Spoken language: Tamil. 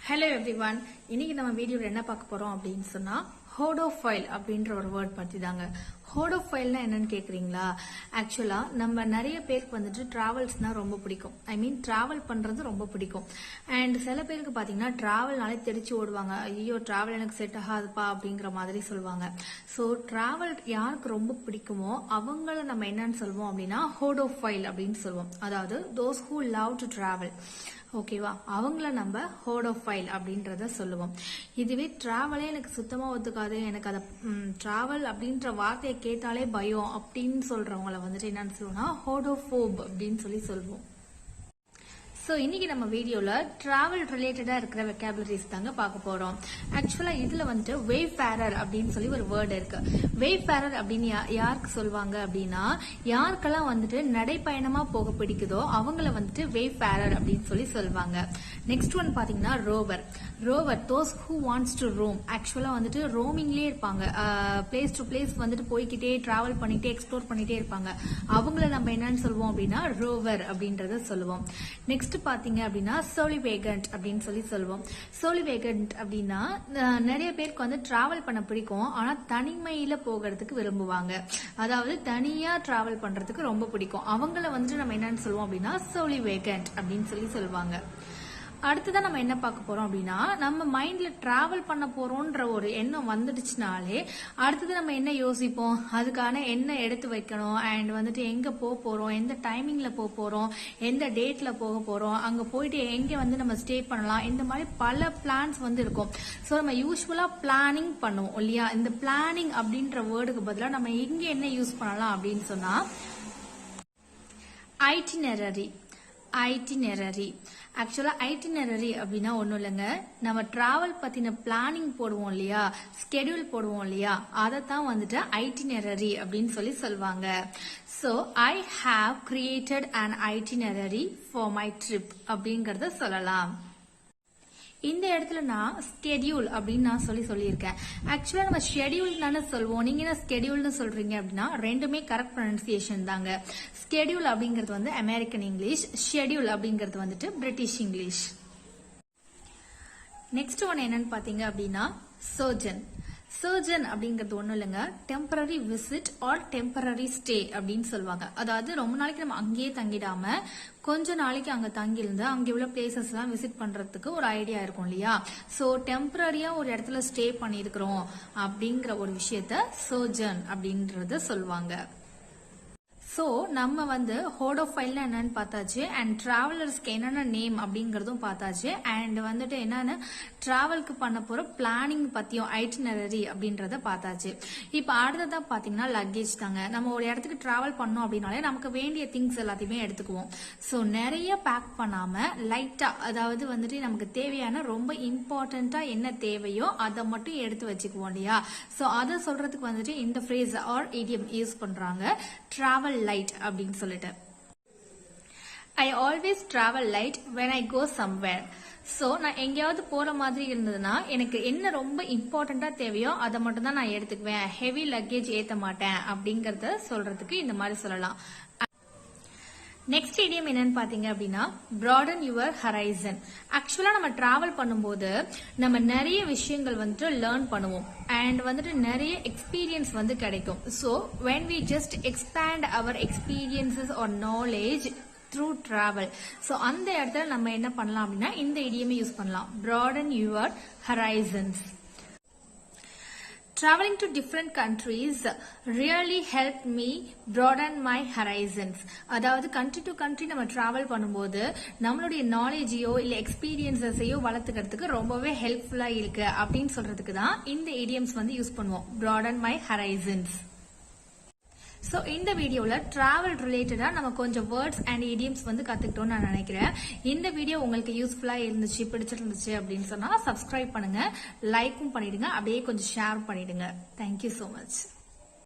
Hello everyone. இன்னைக்கு நம்ம வீடியோல என்ன பார்க்க போறோம் அப்படின்னு சொன்னா ஹோடோஃபைல் அப்படின்ற ஒரு வேர்ட் பத்தி தாங்க. ஹோடோஃபைல்னா என்னன்னு கேக்குறீங்களா? ஆக்சுவலா நம்ம நிறைய பேருக்கு வந்துட்டு டிராவல்ஸ்னா ரொம்ப பிடிக்கும். டிராவல் பண்றது ரொம்ப பிடிக்கும். அண்ட் சில பேருக்கு பாத்தீங்கன்னா டிராவல்னாலே தெரிச்சு ஓடுவாங்க. ஐயோ டிராவல் எனக்கு செட் ஆகாதுப்பா அப்படிங்கிற மாதிரி சொல்லுவாங்க. ஸோ டிராவல் யாருக்கு ரொம்ப பிடிக்குமோ அவங்கள நம்ம என்னன்னு சொல்லுவோம் அப்படின்னா ஹோடோஃபைல் அப்படின்னு சொல்லுவோம். அதாவது those who love to travel. ஓகேவா, அவங்கள நம்ம ஹோடோஃபைல் அப்படின்றத சொல்லுவோம். இதுவே டிராவலே எனக்கு சுத்தமா ஒத்துக்காது, எனக்கு அதை டிராவல் அப்படின்ற வார்த்தையை கேட்டாலே பயம் அப்படின்னு சொல்றவங்கள வந்துட்டு என்னன்னு சொல்லுவோம்னா ஹோடோஃபோப் அப்படின்னு சொல்லுவோம். ஸோ இன்னைக்கு நம்ம வீடியோல டிராவல் ரிலேட்டடா இருக்கிற வெக்காபுலரிஸ் தாங்க பார்க்க போறோம். ஆக்சுவலா இதுல வந்துட்டு வேஃபேரர் அப்படின்னு சொல்லி ஒரு வேர்டு இருக்கு. வேஃபேரர் அப்படின்னு யாருக்கு சொல்லுவாங்க அப்படின்னா, யாருக்கெல்லாம் வந்துட்டு நடைப்பயணமா போக பிடிக்குதோ அவங்கள வந்துட்டு வேஃபேரர் அப்படின்னு சொல்லுவாங்க. நெக்ஸ்ட் ஒன் பாத்தீங்கன்னா rover. Rover those who wants to roam. ஆக்சுவலா வந்துட்டு ரோமிங்லேயே இருப்பாங்க. பிளேஸ் டு பிளேஸ் வந்துட்டு போய்கிட்டே டிராவல் பண்ணிட்டே எக்ஸ்ப்ளோர் பண்ணிட்டே இருப்பாங்க. அவங்கள நம்ம என்னன்னு சொல்லுவோம் அப்படின்னா ரோவர் அப்படின்றத சொல்லுவோம். நெக்ஸ்ட் பாத்தீங்க அப்படின்னா சோலிவேகன்ட் அப்படின்னு சொல்லுவோம். சோலிவேகன்ட் அப்படின்னா நிறைய பேருக்கு வந்து டிராவல் பண்ண பிடிக்கும், ஆனா தனிமையில போகிறதுக்கு விரும்புவாங்க. அதாவது தனியா டிராவல் பண்றதுக்கு ரொம்ப பிடிக்கும். அவங்கள வந்துட்டு நம்ம என்னன்னு சொல்லுவோம் அப்படின்னா சோலிவேகன்ட் அப்படின்னு சொல்லுவாங்க. அடுத்ததான் நம்ம என்ன பார்க்க போறோம் அப்படின்னா, நம்ம மைண்ட்ல டிராவல் பண்ண போறோம்ன்ற ஒரு எண்ணம் வந்துடுச்சுனாலே அடுத்தது நம்ம என்ன யோசிப்போம், அதுக்கான என்ன எடுத்து வைக்கணும், அண்ட் வந்துட்டு எங்க போறோம், எந்த டைமிங்ல போறோம், எந்த டேட்ல போக போறோம், அங்க போயிட்டு எங்க வந்து நம்ம ஸ்டே பண்ணலாம், இந்த மாதிரி பல பிளான்ஸ் வந்து இருக்கும். ஸோ நம்ம யூஸ்வலா பிளானிங் பண்ணுவோம் இல்லையா? இந்த பிளானிங் அப்படின்ற வேர்டுக்கு பதிலாக நம்ம இங்க என்ன யூஸ் பண்ணலாம் அப்படின்னு சொன்னா ஐட்டினரரி. ஐட்டினரரி ஆக்சுவலா ஐட்டினரரி அப்படின்னா ஒன்றும் இல்லைங்க, நம்ம டிராவல் பத்தின பிளானிங் போடுவோம் இல்லையா, ஸ்கெடியூல் போடுவோம் இல்லையா, அதைத்தான் வந்துட்டு ஐட்டினரரி அப்படின்னு சொல்லுவாங்க. So I have created an itinerary for my trip அப்படிங்கறத சொல்லலாம். இந்த இடத்துல நான் ஸ்கெடியூல் அப்படின்னு நான் சொல்லியிருக்கேன். ஆக்சுவலா நம்ம ஷெடியூல் தானே சொல்லுவோம், நீங்க என்ன ஸ்கெடியூல்னு சொல்றீங்க அப்படின்னா ரெண்டுமே கரெக்ட் ப்ரொனன்சியேஷன் தாங்க. ஸ்கெடியூல் அப்படிங்கிறது வந்து அமெரிக்கன் இங்கிலீஷ், ஷெடியூல் அப்படிங்கிறது வந்துட்டு பிரிட்டிஷ் இங்கிலீஷ். நெக்ஸ்ட் ஒன் என்னன்னு பாத்தீங்க அப்படின்னா சோஜன். சோஜன் அப்படிங்கிறது ஒன்றும் இல்லைங்க, temporary visit R temporary stay அப்படின்னு சொல்லுவாங்க. அதாவது ரொம்ப நாளைக்கு நம்ம அங்கேயே தங்கிடாம கொஞ்ச நாளைக்கு அங்க தங்கியிருந்து அங்க உள்ள பிளேசஸ் எல்லாம் விசிட் பண்றதுக்கு ஒரு ஐடியா இருக்கும் இல்லையா. ஸோ டெம்பரரியா ஒரு இடத்துல ஸ்டே பண்ணிருக்கிறோம் அப்படிங்கிற ஒரு விஷயத்த சோஜன் அப்படின்றத சொல்லுவாங்க. ஸோ நம்ம வந்து ஹோடோஃபைல்னா என்னன்னு பார்த்தாச்சு, அண்ட் டிராவலர்ஸ்க்கு என்னென்ன நேம் அப்படிங்கறதும் பார்த்தாச்சு, அண்ட் வந்துட்டு என்னன்னு டிராவலுக்கு பண்ண போற பிளானிங் பத்தியும் ஐட்டினரரி அப்படின்றத பார்த்தாச்சு. இப்போ அடுத்ததா பாத்தீங்கன்னா லக்கேஜ் தாங்க. நம்ம ஒரு இடத்துக்கு டிராவல் பண்ணோம் அப்படின்னாலே நமக்கு வேண்டிய திங்ஸ் எல்லாத்தையுமே எடுத்துக்குவோம். ஸோ நிறைய பேக் பண்ணாம லைட்டா, அதாவது வந்துட்டு நமக்கு தேவையான ரொம்ப இம்பார்ட்டண்டா என்ன தேவையோ அதை மட்டும் எடுத்து வச்சுக்குவோம் இல்லையா. ஸோ அதை சொல்றதுக்கு வந்துட்டு இந்த ஃப்ரேஸ் ஆர் இடியம் யூஸ் பண்றாங்க, டிராவல் லைட் அப்படின்னு சொல்லிட்டு. I always travel light when I go somewhere. So நான் எங்கேயாவது போற மாதிரி இருந்ததுன்னா எனக்கு என்ன ரொம்ப இம்பார்ட்டண்டா தேவையோ அதை மட்டும் தான் நான் எடுத்துக்குவேன், ஹெவி லக்கேஜ் ஏத்த மாட்டேன் அப்படிங்கறத சொல்றதுக்கு இந்த மாதிரி சொல்லலாம். நெக்ஸ்ட் இடியம் என்னன்னு பாத்தீங்க அப்படின்னா broaden your horizon. ஆக்சுவலா நம்ம டிராவல் பண்ணும்போது நம்ம நிறைய விஷயங்கள் வந்துட்டு லேர்ன் பண்ணுவோம், அண்ட் வந்துட்டு நிறைய எக்ஸ்பீரியன்ஸ் வந்து கிடைக்கும். So when we just expand our experiences or knowledge through travel. So அந்த இடத்துல நம்ம என்ன பண்ணலாம் அப்படின்னா இந்த இடியமே யூஸ் பண்ணலாம், broaden your horizons. Traveling to different countries really helped me broaden my horizons. அதாவது country to country நம்ம டிராவல் பண்ணும்போது நம்மளுடைய நாலேஜையோ இல்ல எக்ஸ்பீரியன்ஸையோ வளர்த்துக்கிறதுக்கு ரொம்பவே ஹெல்ப்ஃபுல்லா இருக்கு அப்படின்னு சொல்றதுக்கு தான் இந்த idioms வந்து யூஸ் பண்ணுவோம், broaden my horizons. ஸோ இந்த வீடியோவில் டிராவல் ரிலேட்டடாக நம்ம கொஞ்சம் வேர்ட்ஸ் அண்ட் idioms வந்து கற்றுக்கிட்டோம்னு நான் நினைக்கிறேன். இந்த வீடியோ உங்களுக்கு யூஸ்ஃபுல்லாக இருந்துச்சு, பிடிச்சிருந்துச்சு அப்படின்னு சொன்னால் சப்ஸ்கிரைப் பண்ணுங்க, லைக்கும் பண்ணிடுங்க, அப்படியே கொஞ்சம் ஷேர் பண்ணிடுங்க. Thank you so much.